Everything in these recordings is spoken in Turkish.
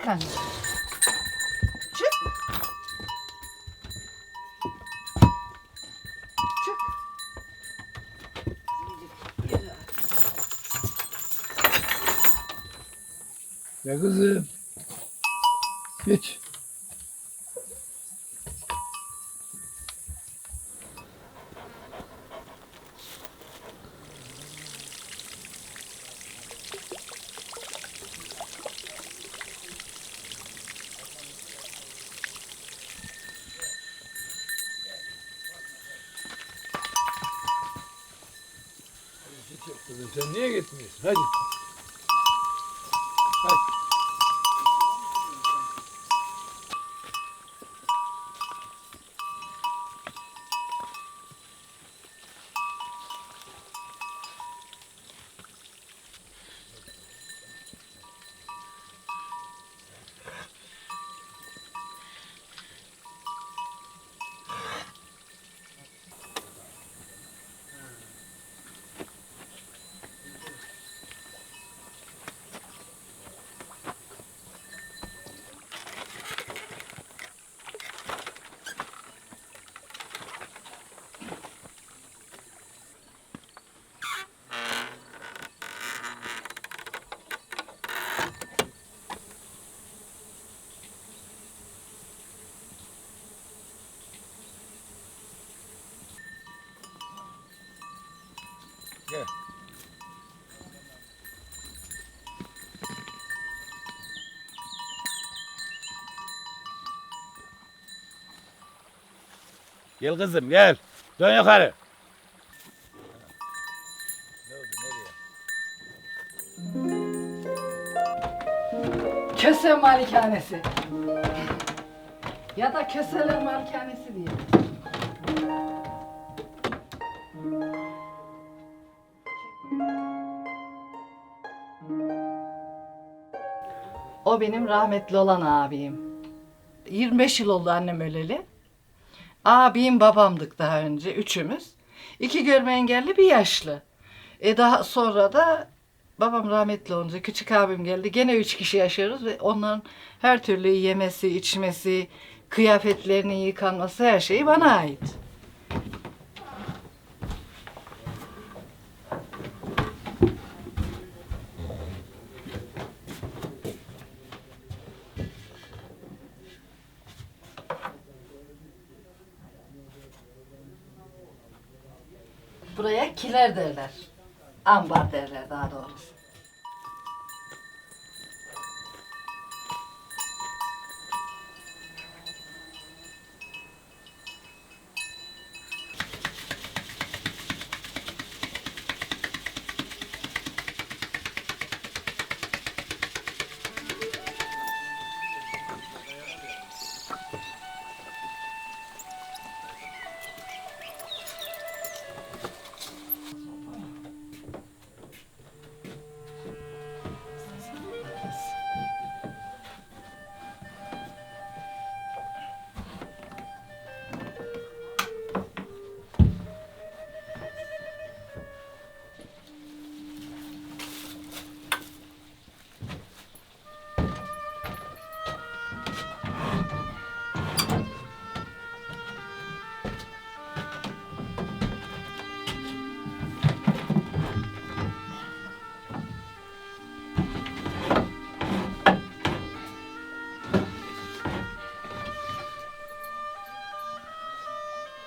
Çık anne. Çık. Çık. Ya kızım. Geç. Kızım sen niye gitmiyorsun? Hadi. Hadi. Gel. Gel kızım gel. Dön yukarı. Ne oldu nereye? Köse malikanesi. Ya da köseler malikanesi diye. O benim rahmetli olan abim. 25 yıl oldu annem öleli. Abim babamdık daha önce üçümüz. 2 görme engelli bir yaşlı. Daha sonra da babam rahmetli olunca küçük abim geldi. Gene 3 kişi yaşıyoruz ve onların her türlü yemesi, içmesi, kıyafetlerinin yıkanması her şeyi bana ait. Buraya kiler derler. Ambar derler daha doğrusu.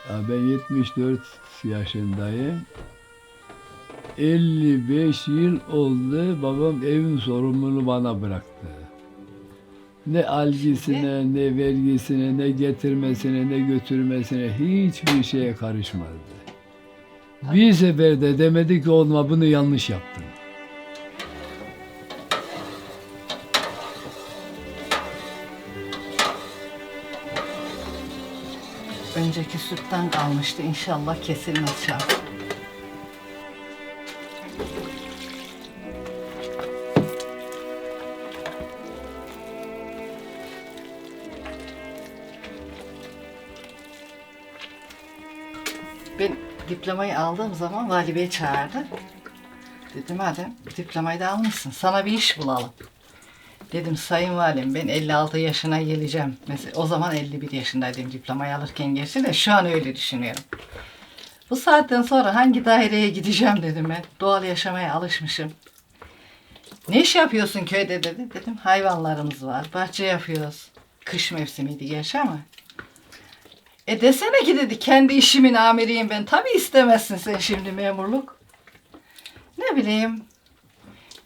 Ya ben 74 yaşındayım. 55 yıl oldu babam evin sorumluluğunu bana bıraktı. Ne algisine, ne vergisine, ne getirmesine, ne götürmesine hiçbir şeye karışmadı. Bir seferde demedi ki olma bunu yanlış yaptın. Önceki sütten kalmıştı. İnşallah kesilmez çağ. Ben diplomayı aldığım zaman vali bey çağırdı. Dedi madem diplomayı da almışsın sana bir iş bulalım. Dedim sayın valim ben 56 yaşına geleceğim. Mesela o zaman 51 yaşındaydım diplomayı alırken gerçi de şu an öyle düşünüyorum. Bu saatten sonra hangi daireye gideceğim dedim ben. Doğal yaşamaya alışmışım. Ne iş yapıyorsun köyde dedi. Dedim hayvanlarımız var. Bahçe yapıyoruz. Kış mevsimiydi gerçi ama. Desene ki dedi kendi işimin amiriyim ben. Tabii istemezsin sen şimdi memurluk. Ne bileyim.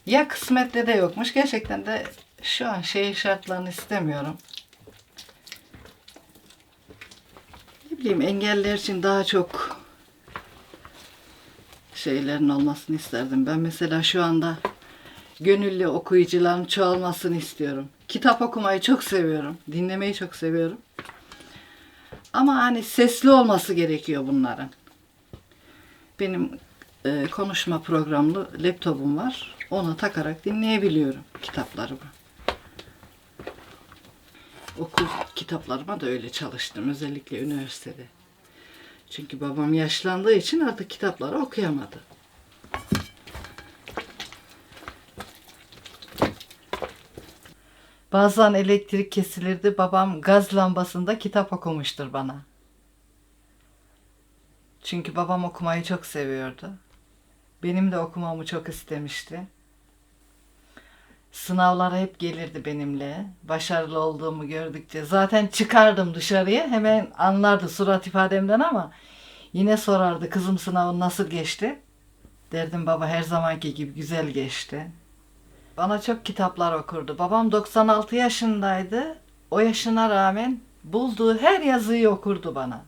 Ya kısmette de yokmuş. Gerçekten de şu an şehir şartlarını istemiyorum. Ne bileyim engelliler için daha çok şeylerin olmasını isterdim. Ben mesela şu anda gönüllü okuyucuların çoğalmasını istiyorum. Kitap okumayı çok seviyorum. Dinlemeyi çok seviyorum. Ama hani sesli olması gerekiyor bunların. Benim konuşma programlı laptopum var. Ona takarak dinleyebiliyorum kitaplarımı. Okul kitaplarıma da öyle çalıştım. Özellikle üniversitede. Çünkü babam yaşlandığı için artık kitapları okuyamadı. Bazen elektrik kesilirdi. Babam gaz lambasında kitap okumuştur bana. Çünkü babam okumayı çok seviyordu. Benim de okumamı çok istemişti. Sınavlara hep gelirdi benimle. Başarılı olduğumu gördükçe. Zaten çıkardım dışarıya. Hemen anlardı surat ifademden ama yine sorardı kızım sınavın nasıl geçti? Derdim baba her zamanki gibi güzel geçti. Bana çok kitaplar okurdu. Babam 96 yaşındaydı. O yaşına rağmen bulduğu her yazıyı okurdu bana.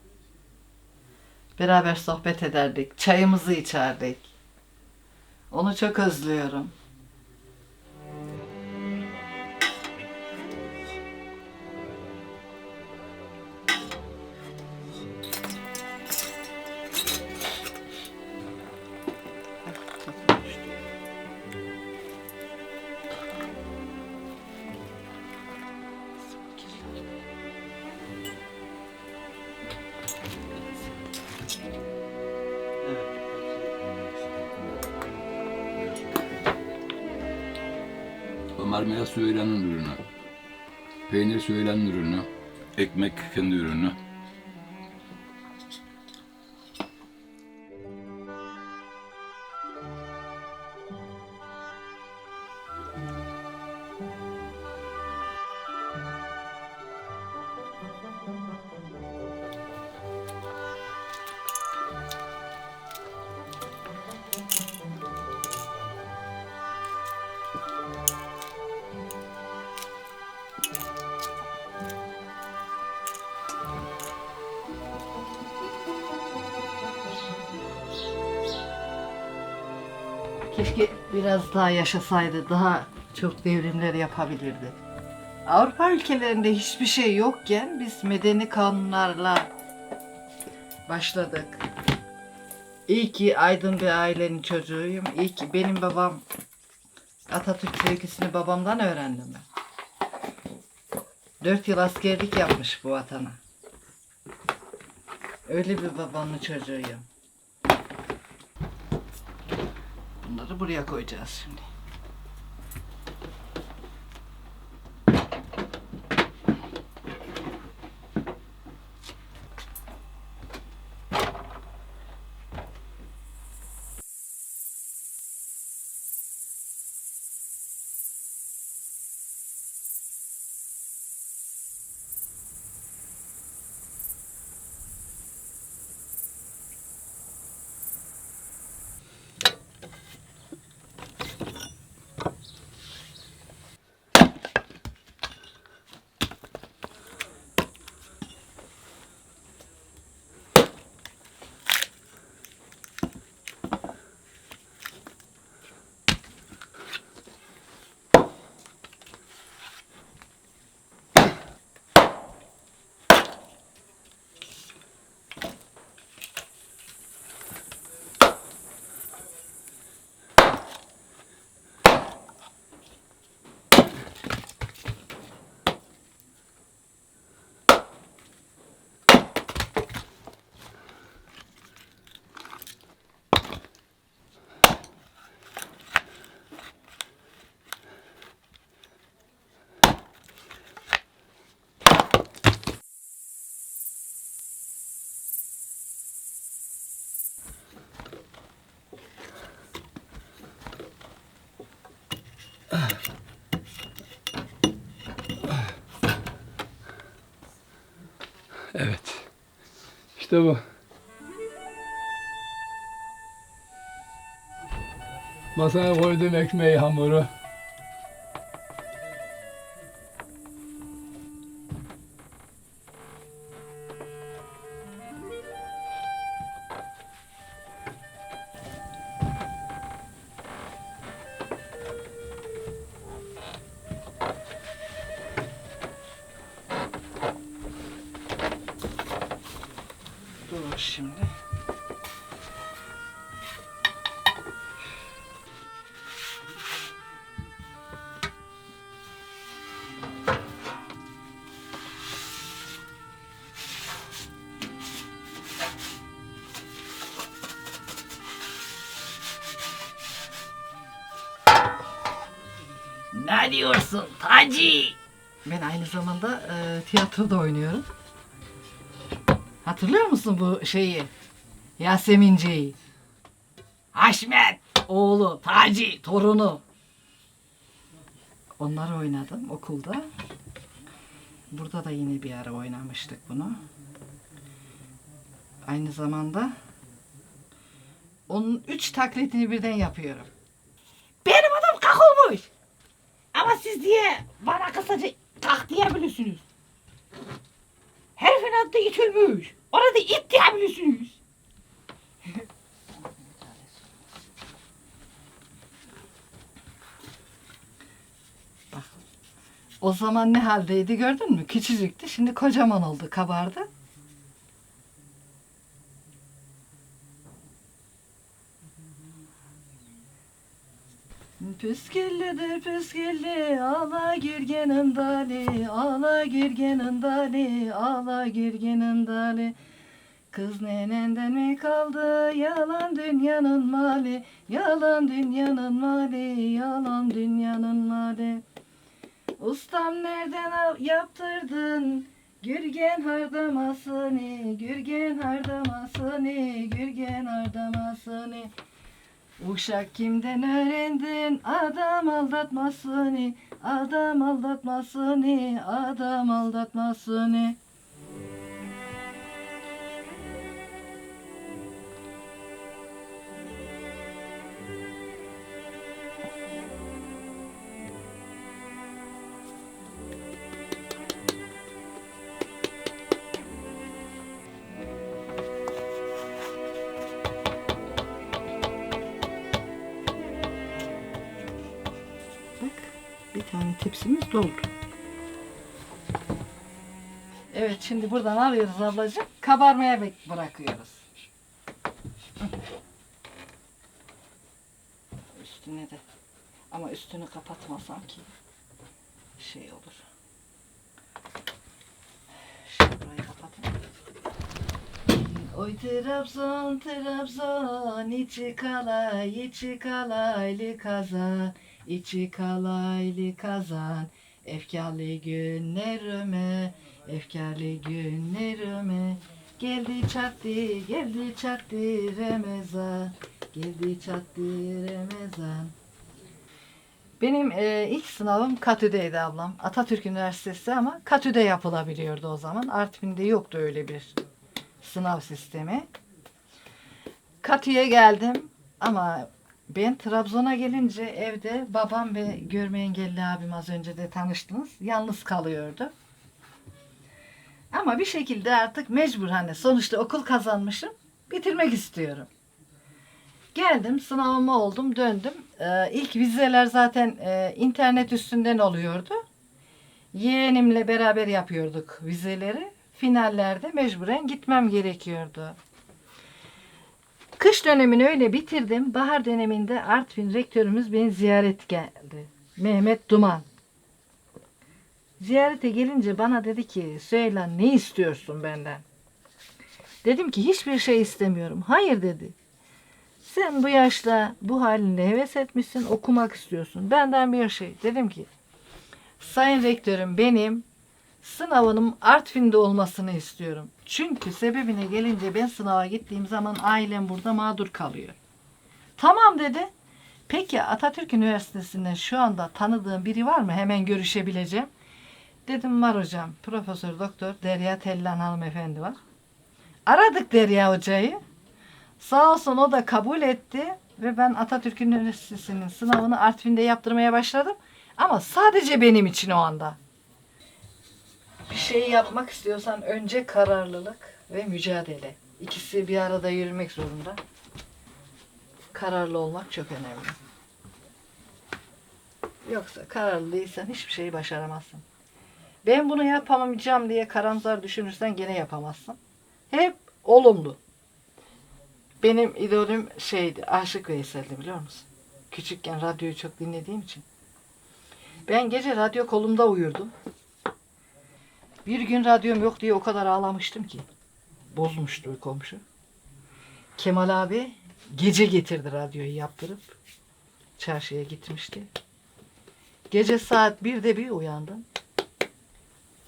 Beraber sohbet ederdik. Çayımızı içerdik. Onu çok özlüyorum. Marmelat söylenin ürünü. Peynir söylenin ürünü. Ekmek kendi ürünü. Keşke biraz daha yaşasaydı, daha çok devrimler yapabilirdi. Avrupa ülkelerinde hiçbir şey yokken biz medeni kanunlarla başladık. İyi ki aydın bir ailenin çocuğuyum. İyi ki benim babam Atatürk sevgisini babamdan öğrendim ben. 4 yıl askerlik yapmış bu vatana. Öyle bir babanın çocuğuyum. Bunları buraya koyacağız şimdi. Evet. İşte bu. Masaya koydum ekmeği, hamuru. Dur şimdi. Ne diyorsun Taci? Ben aynı zamanda tiyatroda oynuyorum. Hatırlıyor musun bu şeyi? Yasemince'yi. Haşmet, Oğlu, Taci, torunu. Onları oynadım okulda. Burada da yine bir ara oynamıştık bunu. Aynı zamanda onun 3 taklitini birden yapıyorum. benim adım Kak olmuş. Ama siz diye bana kısaca Kak diyebilirsiniz. Herifin adı it ölmüş. Ona da it diyebilirsiniz. O zaman ne haldeydi gördün mü? Küçücüktü. Şimdi kocaman oldu, kabardı. Püsküllidir püskülli, ağla gürgenin dali, ağla gürgenin dali, ağla gürgenin dali. Kız nenenden mi kaldı, yalan dünyanın mali, yalan dünyanın mali, yalan dünyanın mali. Ustam nereden yaptırdın, gürgen hardamasını, gürgen hardamasını, gürgen hardamasını. Uşak kimden öğrendin adam aldatmasını, adam aldatmasını, adam aldatmasını. Bak, bir tane tepsimiz doldu. Evet, şimdi buradan alıyoruz ablacığım. Kabarmaya bırakıyoruz. Üstüne de. Ama üstünü kapatmasam ki şey olur. Şimdi burayı kapatayım. Oy Trabzon, Trabzon, içi kalay, içi kalaylı kazan, içi kalaylı kazan. Efkarlı günlerime, efkarlı günlerime. Geldi çattı Ramazan, geldi çattı Ramazan. Benim ilk sınavım Katü'deydi ablam. Atatürk Üniversitesi ama Katü'de yapılabiliyordu o zaman. Artvin'de yoktu öyle bir sınav sistemi. Katü'ye geldim ama ben Trabzon'a gelince evde babam ve görme engelli abim, az önce de tanıştınız, yalnız kalıyordu. Ama bir şekilde artık mecbur, hani sonuçta okul kazanmışım, bitirmek istiyorum. Geldim, sınavımı oldum, döndüm. İlk vizeler zaten internet üstünden oluyordu. Yeğenimle beraber yapıyorduk vizeleri. Finallerde mecburen gitmem gerekiyordu. Kış dönemini öyle bitirdim. Bahar döneminde Artvin rektörümüz beni ziyaret geldi. Mehmet Duman. Ziyarete gelince bana dedi ki, Süheyla ne istiyorsun benden? Dedim ki hiçbir şey istemiyorum. Hayır dedi. Sen bu yaşta bu halinle heves etmişsin, okumak istiyorsun. Benden bir şey. Dedim ki, Sayın Rektörüm, benim sınavının Artvin'de olmasını istiyorum. Çünkü sebebine gelince ben sınava gittiğim zaman ailem burada mağdur kalıyor. Tamam dedi. Peki Atatürk Üniversitesi'nden şu anda tanıdığın biri var mı? Hemen görüşebileceğim. Dedim var hocam. Profesör Doktor Derya Tellan hanımefendi var. Aradık Derya hocayı. Sağ olsun o da kabul etti. Ve ben Atatürk Üniversitesi'nin sınavını Artvin'de yaptırmaya başladım. Ama sadece benim için o anda. Bir şey yapmak istiyorsan önce kararlılık ve mücadele. İkisi bir arada yürümek zorunda. Kararlı olmak çok önemli. Yoksa kararlı değilsen hiçbir şeyi başaramazsın. Ben bunu yapamayacağım diye karamsar düşünürsen gene yapamazsın. Hep olumlu. Benim idolüm şeydi, Aşık Veysel'di biliyor musun? Küçükken radyoyu çok dinlediğim için. Ben gece radyo kolumda uyurdum. Bir gün radyom yok diye o kadar ağlamıştım ki. Bozmuştu komşu. Kemal abi gece getirdi radyoyu yaptırıp. Çarşıya gitmişti. Gece saat 1'de bir uyandım.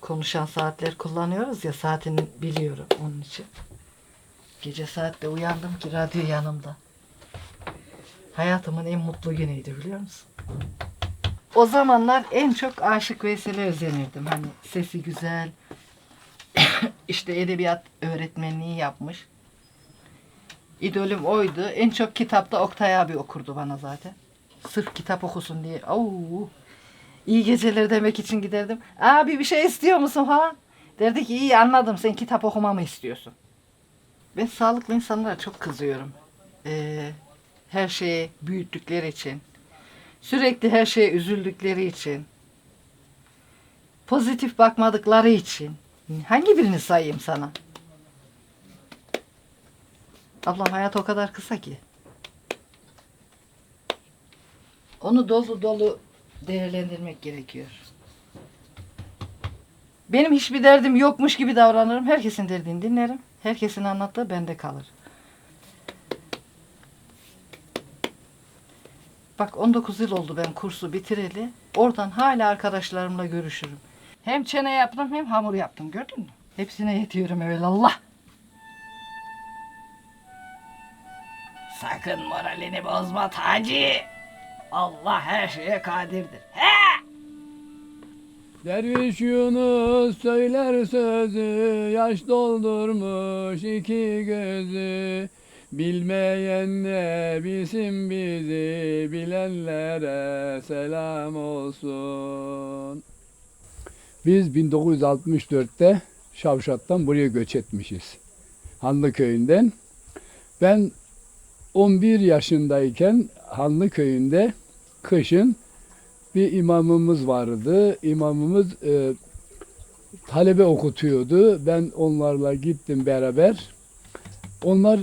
Konuşan saatler kullanıyoruz ya, saatini biliyorum onun için. Gece saatte uyandım ki radyo yanımda. Hayatımın en mutlu günüydü biliyor musun? O zamanlar en çok Aşık Veysel'e özenirdim. Hani sesi güzel. İşte edebiyat öğretmenliği yapmış. İdolüm oydu. En çok kitapta Oktay abi okurdu bana zaten. Sırf kitap okusun diye. Oo, iyi geceler demek için giderdim. Abi bir şey istiyor musun falan. Derdi ki iyi anladım, sen kitap okumamı istiyorsun. Ben sağlıklı insanlara çok kızıyorum. Her şeye büyüttükleri için. Sürekli her şeye üzüldükleri için. Pozitif bakmadıkları için. Hangi birini sayayım sana? Ablam hayat o kadar kısa ki. Onu dolu dolu değerlendirmek gerekiyor. Benim hiçbir derdim yokmuş gibi davranırım. Herkesin derdini dinlerim. Herkesin anlattığı bende kalır. Bak 19 yıl oldu ben kursu bitireli. Oradan hala arkadaşlarımla görüşürüm. Hem çene yaptım hem hamur yaptım, gördün mü? Hepsine yetiyorum evelallah. Sakın moralini bozma Taci. Allah her şeye kadirdir. He! Derviş Yunus söyler sözü, yaş doldurmuş iki gözü. Bilmeyen ne bilsin bizi, bilenlere selam olsun. Biz 1964'te Şavşat'tan buraya göç etmişiz. Hanlı köyünden. Ben 11 yaşındayken Hanlı köyünde kışın bir imamımız vardı. İmamımız talebe okutuyordu. Ben onlarla gittim beraber. Onlar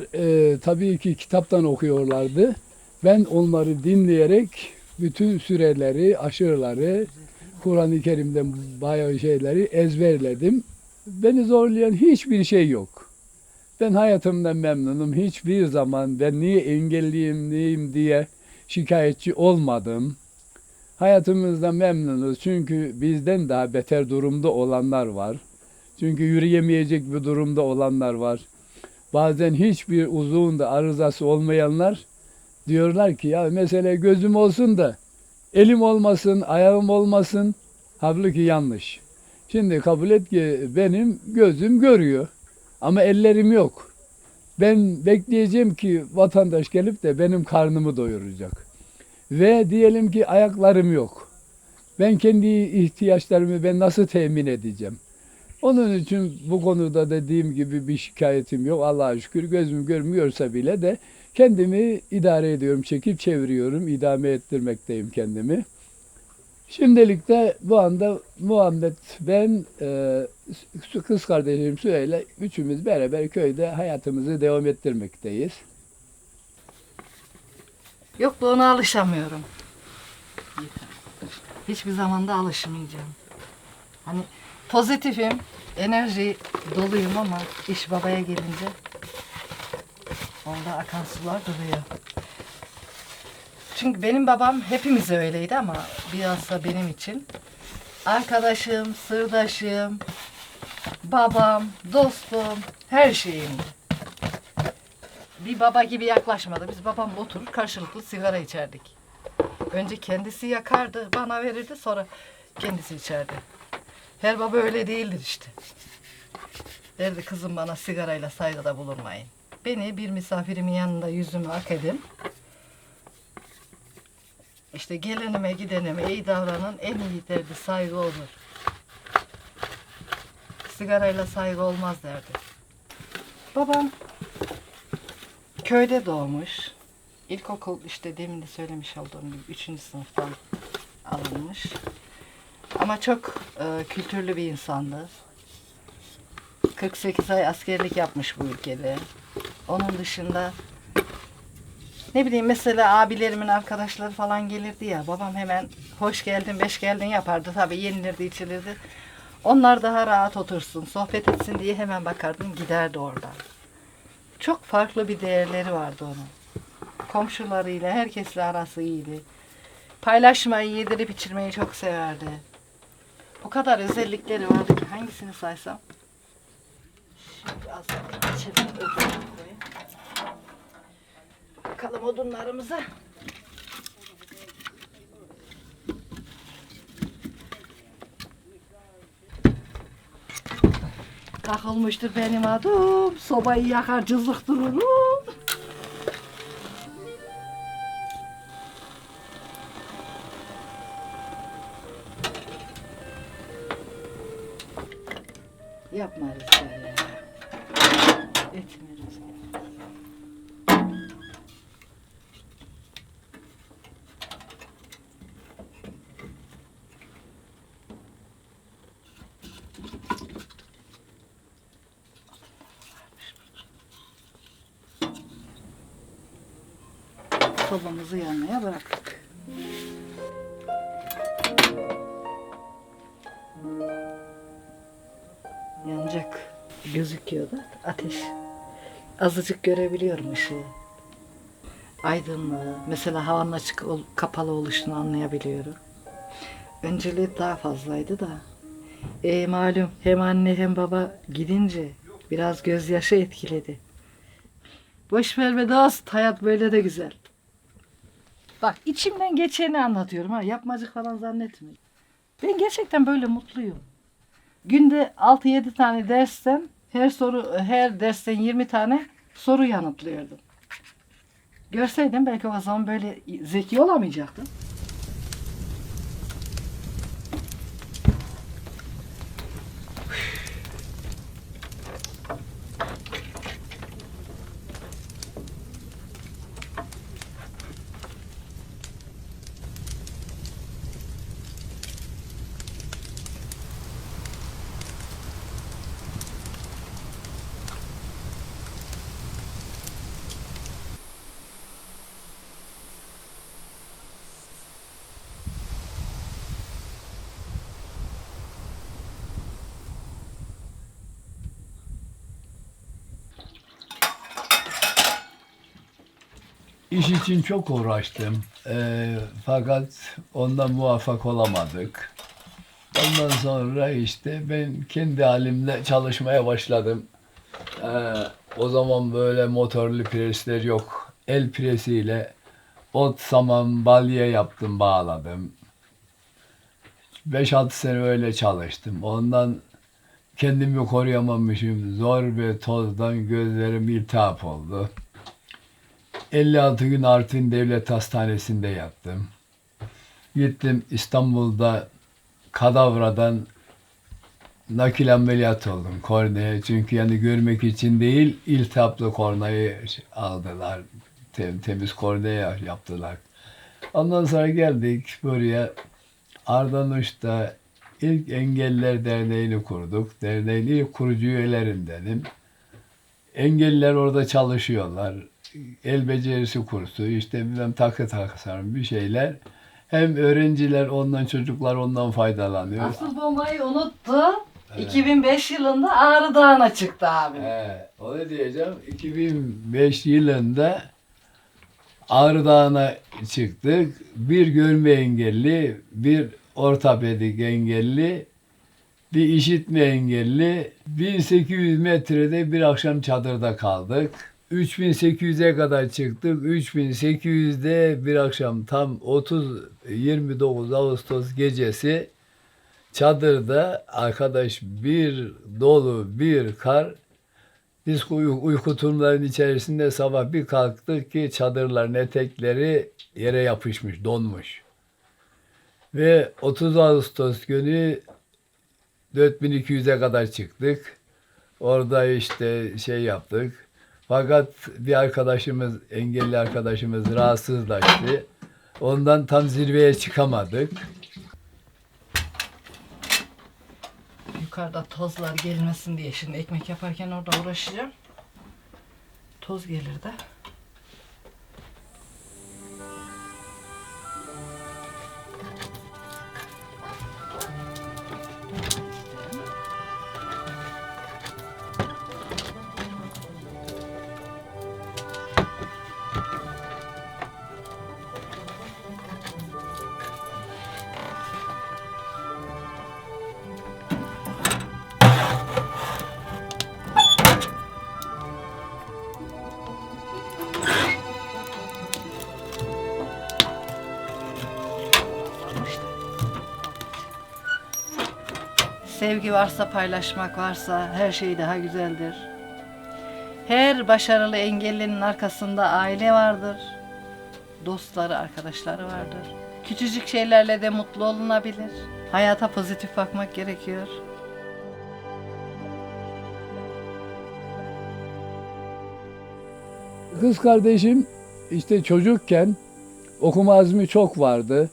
tabii ki kitaptan okuyorlardı. Ben onları dinleyerek bütün süreleri, aşırıları, Kur'an-ı Kerim'den bayağı şeyleri ezberledim. Beni zorlayan hiçbir şey yok. Ben hayatımdan memnunum. Hiçbir zaman ben niye engelliyim, neyim diye şikayetçi olmadım. Hayatımızdan memnunuz. Çünkü bizden daha beter durumda olanlar var. Çünkü yürüyemeyecek bir durumda olanlar var. Bazen hiçbir uzuvunda arızası olmayanlar diyorlar ki ya mesela gözüm olsun da elim olmasın, ayağım olmasın. Halbuki yanlış. Şimdi kabul et ki benim gözüm görüyor ama ellerim yok. Ben bekleyeceğim ki vatandaş gelip de benim karnımı doyuracak. Ve diyelim ki ayaklarım yok. Ben kendi ihtiyaçlarımı ben nasıl temin edeceğim? Onun için bu konuda dediğim gibi bir şikayetim yok. Allah'a şükür gözüm görmüyorsa bile de kendimi idare ediyorum, çekip çeviriyorum, idame ettirmekteyim kendimi. Şimdilik de bu anda Muhammed, ben, kız kardeşim Süheyla üçümüz beraber köyde hayatımızı devam ettirmekteyiz. Yokluğuna alışamıyorum. Hiçbir zaman da alışmayacağım. Hani pozitifim, enerji doluyum ama iş babaya gelince orada akan sular duruyor. Çünkü benim babam hepimiz öyleydi ama biraz da benim için. Arkadaşım, sırdaşım, babam, dostum, her şeyimdi. Bir baba gibi yaklaşmadı. Biz babamla oturur karşılıklı sigara içerdik. Önce kendisi yakardı, bana verirdi, sonra kendisi içerdi. Her baba öyle değildir işte. Derdi kızım bana sigarayla saygıda bulunmayın. Beni bir misafirimin yanında yüzümü ak edin. İşte gelenime gidenime iyi davranın, en iyi derdi saygı olur. Sigarayla saygı olmaz derdi. Babam köyde doğmuş. İlkokul işte demin de söylemiş olduğum gibi 3. sınıftan alınmış. Ama çok kültürlü bir insandı. 48 ay askerlik yapmış bu ülkede. Onun dışında ne bileyim mesela abilerimin arkadaşları falan gelirdi ya. Babam hemen hoş geldin, beş geldin yapardı. Tabii yenilirdi, içilirdi. Onlar daha rahat otursun, sohbet etsin diye hemen bakardım, giderdi oradan. Çok farklı bir değerleri vardı onun. Komşularıyla, herkesle arası iyiydi. Paylaşmayı, yedirip içirmeyi çok severdi. O kadar özellikleri vardı ki hangisini saysam. Şimdi az daha içelim, öbürünü koyayım. Bakalım odunlarımıza. Kakılmıştır benim adım. Sobayı yakar cızık dururum. Yapma Rüzgar ya. Etme Rüzgar. Sobamızı yanmaya bıraktık. Yanacak gözüküyor da ateş. Azıcık görebiliyorum ışığı. Aydınlığı, mesela havanın açık kapalı oluşunu anlayabiliyorum. Önceliği daha fazlaydı da. Malum hem anne hem baba gidince biraz gözyaşı etkiledi. Boş ver be dost, hayat böyle de güzel. Bak içimden geçeni anlatıyorum ha, yapmacık falan zannetmeyin. Ben gerçekten böyle mutluyum. Günde 6-7 tane dersten her dersten 20 tane soru yanıtlıyordum. Görseydim belki o zaman böyle zeki olamayacaktım. İş için çok uğraştım. Fakat ondan muvaffak olamadık. Ondan sonra işte ben kendi halimle çalışmaya başladım. O zaman böyle motorlu presler yok. El presiyle ot, saman, balya yaptım, bağladım. 5-6 sene öyle çalıştım. Ondan kendimi koruyamamışım. Zor bir tozdan gözlerim iltihap oldu. 56 gün Artvin Devlet Hastanesi'nde yattım. Gittim İstanbul'da kadavradan nakil ameliyat oldum korneye. Çünkü yani görmek için değil, iltihaplı korneayı aldılar. Temiz kornea yaptılar. Ondan sonra geldik buraya. Ardanuş'ta ilk Engelliler Derneği'ni kurduk. Derneğin ilk kurucu üyelerindenim. Engelliler orada çalışıyorlar. El becerisi kursu, işte bilmem takı tasarım bir şeyler. Hem öğrenciler ondan, çocuklar ondan faydalanıyor. Asıl bombayı unuttu. Evet. 2005 yılında Ağrı Dağı'na çıktı abi. Onu diyeceğim. 2005 yılında Ağrı Dağı'na çıktık. Bir görme engelli, bir ortopedik engelli, bir işitme engelli. 1800 metrede bir akşam çadırda kaldık. 3800'e kadar çıktık. 3800'de bir akşam tam 29 Ağustos gecesi çadırda arkadaş bir dolu bir kar. Biz uyku tulumlarının içerisinde sabah bir kalktık ki çadırların etekleri yere yapışmış, donmuş. Ve 30 Ağustos günü 4200'e kadar çıktık. Orada işte şey yaptık. Fakat bir arkadaşımız, engelli arkadaşımız rahatsızlaştı. Ondan tam zirveye çıkamadık. Yukarıda tozlar gelmesin diye şimdi ekmek yaparken orada uğraşacağım. Toz gelir de. Sevgi varsa, paylaşmak varsa her şey daha güzeldir. Her başarılı engellinin arkasında aile vardır. Dostları, arkadaşları vardır. Küçücük şeylerle de mutlu olunabilir. Hayata pozitif bakmak gerekiyor. Kız kardeşim işte çocukken okuma azmi çok vardı.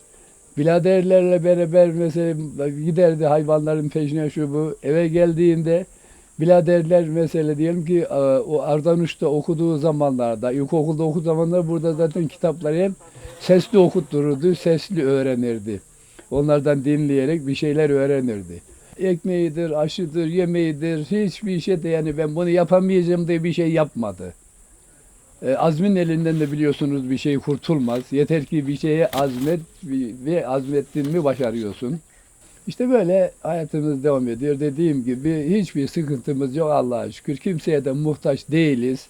Biraderlerle beraber mesela giderdi hayvanların peşine şu bu. Eve geldiğinde biraderler mesela diyelim ki o Ardanuş'ta okuduğu zamanlarda, ilkokulda okuduğu zamanlar burada zaten kitapları hep sesli okuttururdu, sesli öğrenirdi. Onlardan dinleyerek bir şeyler öğrenirdi. Ekmeğidir, aşıdır, yemeğidir, hiçbir şey de yani ben bunu yapamayacağım diye bir şey yapmadı. Azmin elinden de biliyorsunuz bir şey kurtulmaz. Yeter ki bir şeye azmet ve azmettin mi başarıyorsun. İşte böyle hayatımız devam ediyor. Dediğim gibi hiçbir sıkıntımız yok Allah'a şükür. Kimseye de muhtaç değiliz.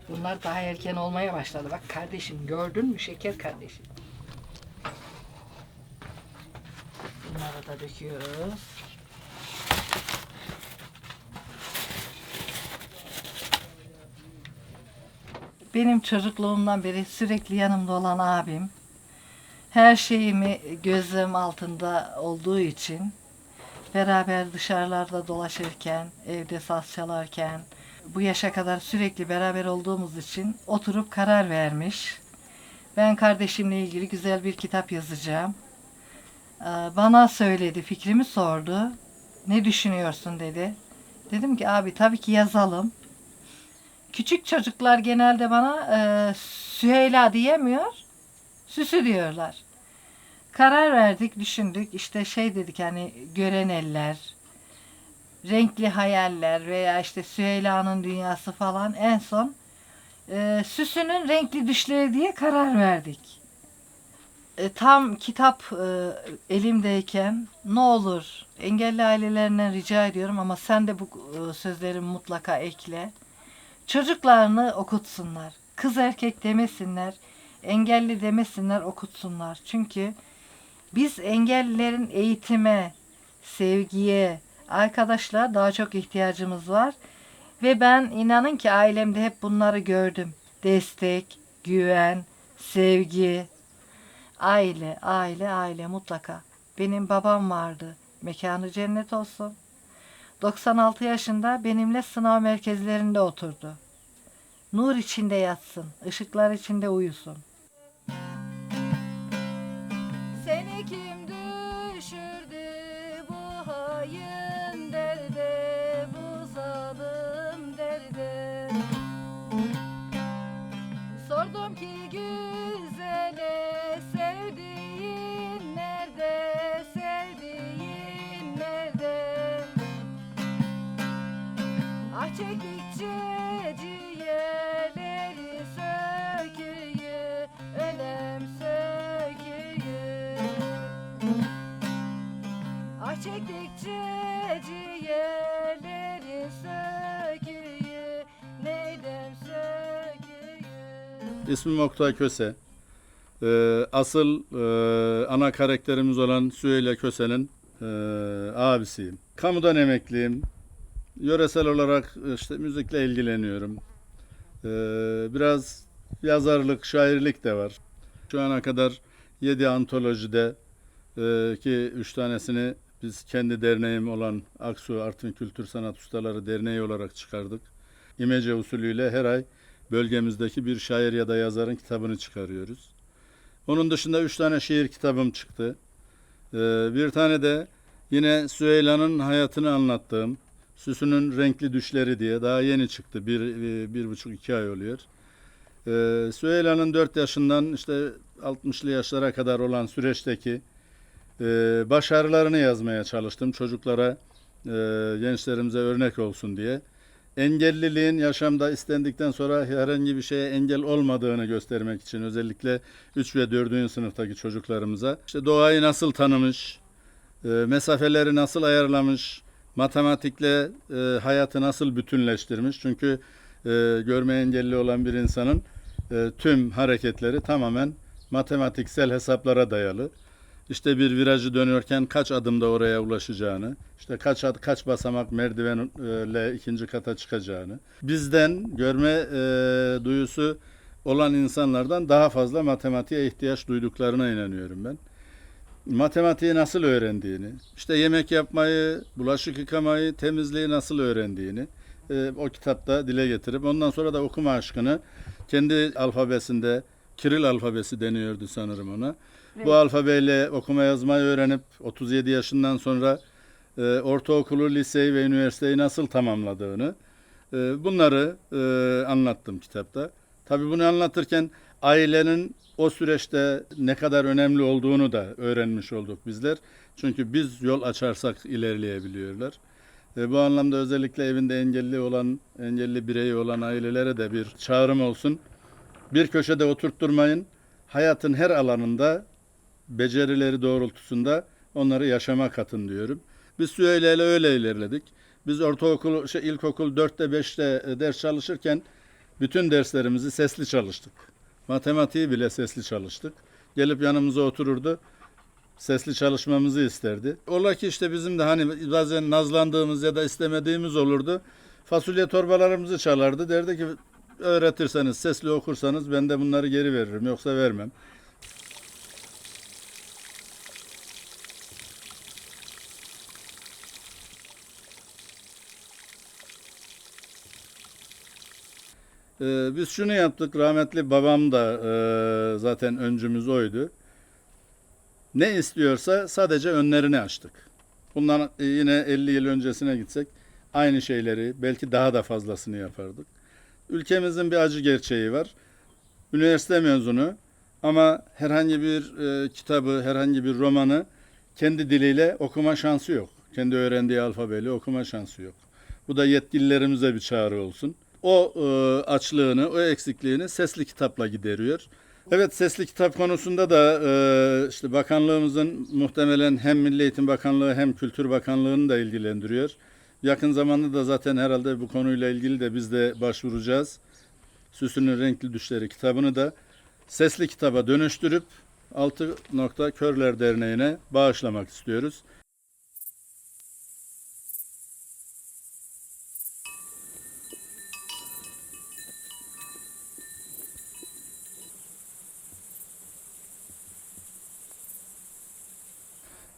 Bunlar daha erken olmaya başladı. Bak kardeşim, gördün mü şeker kardeşim? Bunları da döküyoruz. Benim çocukluğumdan beri sürekli yanımda olan abim, her şeyimi gözlem altında olduğu için beraber dışarılarda dolaşırken, evde saz çalarken, bu yaşa kadar sürekli beraber olduğumuz için oturup karar vermiş. Ben kardeşimle ilgili güzel bir kitap yazacağım. Bana söyledi, fikrimi sordu. Ne düşünüyorsun dedi. Dedim ki abi tabii ki yazalım. Küçük çocuklar genelde bana Süheyla diyemiyor, Süsü diyorlar. Karar verdik, düşündük. İşte şey dedik hani gören eller, renkli hayaller veya işte Süheyla'nın dünyası falan en son Süsü'nün renkli düşleri diye karar verdik. Tam kitap elimdeyken ne olur engelli ailelerinden rica ediyorum ama sen de bu sözlerimi mutlaka ekle. Çocuklarını okutsunlar. Kız erkek demesinler, engelli demesinler, okutsunlar. Çünkü biz engellilerin eğitime, sevgiye, arkadaşlığa daha çok ihtiyacımız var. Ve ben inanın ki ailemde hep bunları gördüm. Destek, güven, sevgi, aile, aile, aile mutlaka. Benim babam vardı. Mekanı cennet olsun. 96 yaşında benimle sınav merkezlerinde oturdu. Nur içinde yatsın, ışıklar içinde uyusun. Seni kim düşürdü bu hain derde, bu zalim derde? Sordum ki güzele, sevdiğin nerede, sevdiğin nerede? Ah çektikçe ciğerleri söküyor, ölem söküyor. çektikçe ciğerleri söküyor, neylem söküyor. İsmim Oktay Köse. Asıl ana karakterimiz olan Süheyla Köse'nin abisiyim. Kamudan emekliyim. Yöresel olarak işte müzikle ilgileniyorum. Biraz yazarlık, şairlik de var. Şu ana kadar 7 antolojide ki 3 tanesini biz kendi derneğim olan Aksu Artvin Kültür Sanat Ustaları Derneği olarak çıkardık. İmece usulüyle her ay bölgemizdeki bir şair ya da yazarın kitabını çıkarıyoruz. Onun dışında 3 tane şiir kitabım çıktı. Bir tane de yine Süheyla'nın hayatını anlattığım Süsünün Renkli Düşleri diye daha yeni çıktı. Bir buçuk iki ay oluyor. Süheyla'nın 4 yaşından işte 60'lı yaşlara kadar olan süreçteki başarılarını yazmaya çalıştım. Çocuklara, gençlerimize örnek olsun diye. Engelliliğin yaşamda istendikten sonra herhangi bir şeye engel olmadığını göstermek için özellikle 3 ve 4. sınıftaki çocuklarımıza işte doğayı nasıl tanımış, mesafeleri nasıl ayarlamış, matematikle hayatı nasıl bütünleştirmiş. Çünkü görme engelli olan bir insanın tüm hareketleri tamamen matematiksel hesaplara dayalı. İşte bir virajı dönüyorken kaç adımda oraya ulaşacağını, işte kaç basamak merdivenle 2. kata çıkacağını. Bizden görme duyusu olan insanlardan daha fazla matematiğe ihtiyaç duyduklarına inanıyorum ben. Matematiği nasıl öğrendiğini, işte yemek yapmayı, bulaşık yıkamayı, temizliği nasıl öğrendiğini o kitapta dile getirip ondan sonra da okuma aşkını kendi alfabesinde, Kiril alfabesi deniyordu sanırım ona. Evet. Bu alfabeyle okuma yazmayı öğrenip 37 yaşından sonra ortaokulu, liseyi ve üniversiteyi nasıl tamamladığını bunları anlattım kitapta. Tabii bunu anlatırken ailenin o süreçte ne kadar önemli olduğunu da öğrenmiş olduk bizler. Çünkü biz yol açarsak ilerleyebiliyorlar. Bu anlamda özellikle evinde engelli bireyi olan ailelere de bir çağrım olsun. Bir köşede oturtturmayın. Hayatın her alanında becerileri doğrultusunda onları yaşama katın diyorum. Biz Süheyla ile öyle ilerledik. Biz ilkokul 4'te 5'te ders çalışırken bütün derslerimizi sesli çalıştık. Matematiği bile sesli çalıştık. Gelip yanımıza otururdu. Sesli çalışmamızı isterdi. Ola ki işte bizim de hani bazen nazlandığımız ya da istemediğimiz olurdu. Fasulye torbalarımızı çalardı. Derdi ki öğretirseniz, sesli okursanız ben de bunları geri veririm. Yoksa vermem. Biz şunu yaptık. Rahmetli babam da zaten öncümüz oydu. Ne istiyorsa sadece önlerini açtık. Bundan yine 50 yıl öncesine gitsek aynı şeyleri belki daha da fazlasını yapardık. Ülkemizin bir acı gerçeği var. Üniversite mezunu ama herhangi bir kitabı, herhangi bir romanı kendi diliyle okuma şansı yok. Kendi öğrendiği alfabeyle okuma şansı yok. Bu da yetkililerimize bir çağrı olsun. O açlığını, o eksikliğini sesli kitapla gideriyor. Evet, sesli kitap konusunda da işte bakanlığımızın muhtemelen hem Milli Eğitim Bakanlığı hem Kültür Bakanlığı'nı da ilgilendiriyor. Yakın zamanda da zaten herhalde bu konuyla ilgili de biz de başvuracağız. Süsünün Renkli Düşleri kitabını da sesli kitaba dönüştürüp Altı Nokta Körler Derneği'ne bağışlamak istiyoruz.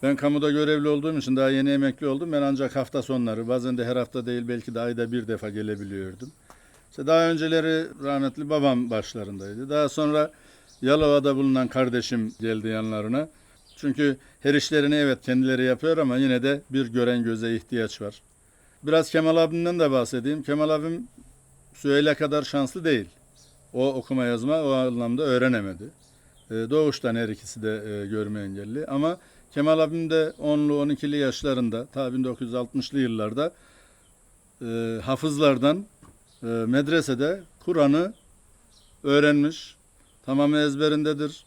Ben kamuda görevli olduğum için daha yeni emekli oldum. Ben ancak hafta sonları, bazen de her hafta değil belki de ayda bir defa gelebiliyordum. İşte daha önceleri rahmetli babam başlarındaydı. Daha sonra Yalova'da bulunan kardeşim geldi yanlarına. Çünkü her işlerini evet kendileri yapıyor ama yine de bir gören göze ihtiyaç var. Biraz Kemal abimden de bahsedeyim. Kemal abim Süheyla kadar şanslı değil. O okuma yazma o anlamda öğrenemedi. Doğuştan her ikisi de görme engelli ama Kemal abim de 10'lu 12'li yaşlarında ta 1960'lı yıllarda hafızlardan medresede Kur'an'ı öğrenmiş. Tamamı ezberindedir.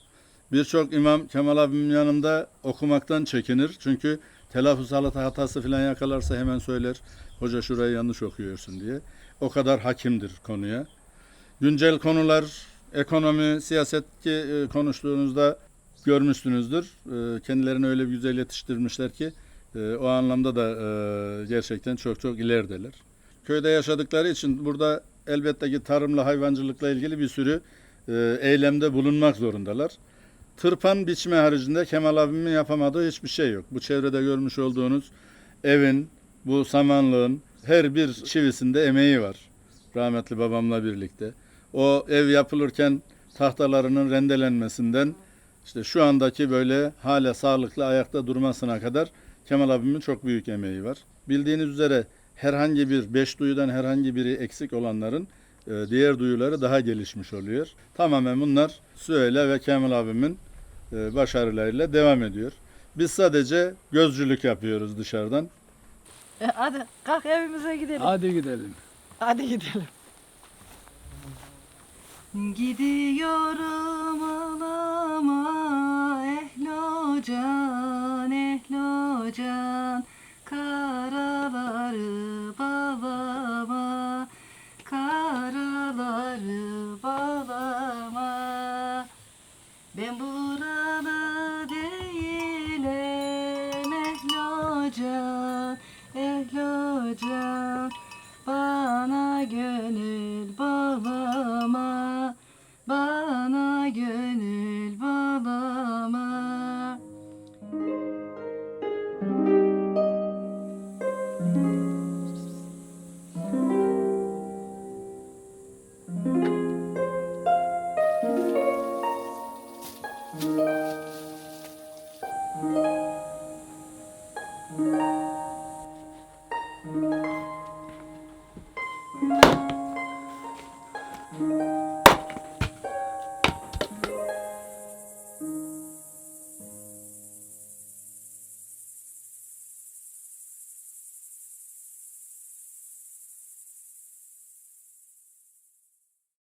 Birçok imam Kemal abimin yanında okumaktan çekinir. Çünkü telaffuz hatası falan yakalarsa hemen söyler. Hoca şurayı yanlış okuyorsun diye. O kadar hakimdir konuya. Güncel konular, ekonomi, siyaset ki konuştuğunuzda görmüşsünüzdür. Kendilerini öyle bir güzel yetiştirmişler ki o anlamda da gerçekten çok çok ilerideler. Köyde yaşadıkları için burada elbette ki tarımla, hayvancılıkla ilgili bir sürü eylemde bulunmak zorundalar. Tırpan biçme haricinde Kemal abimin yapamadığı hiçbir şey yok. Bu çevrede görmüş olduğunuz evin, bu samanlığın her bir çivisinde emeği var. Rahmetli babamla birlikte. O ev yapılırken tahtalarının rendelenmesinden işte şu andaki böyle hala sağlıklı ayakta durmasına kadar Kemal abimin çok büyük emeği var. Bildiğiniz üzere herhangi bir 5 duyudan herhangi biri eksik olanların diğer duyuları daha gelişmiş oluyor. Tamamen bunlar Süheyla ve Kemal abimin başarılarıyla devam ediyor. Biz sadece gözcülük yapıyoruz dışarıdan. Hadi kalk evimize gidelim. Hadi gidelim. Hadi gidelim. Gidiyorum ağlama ehlocan ehlocan karaları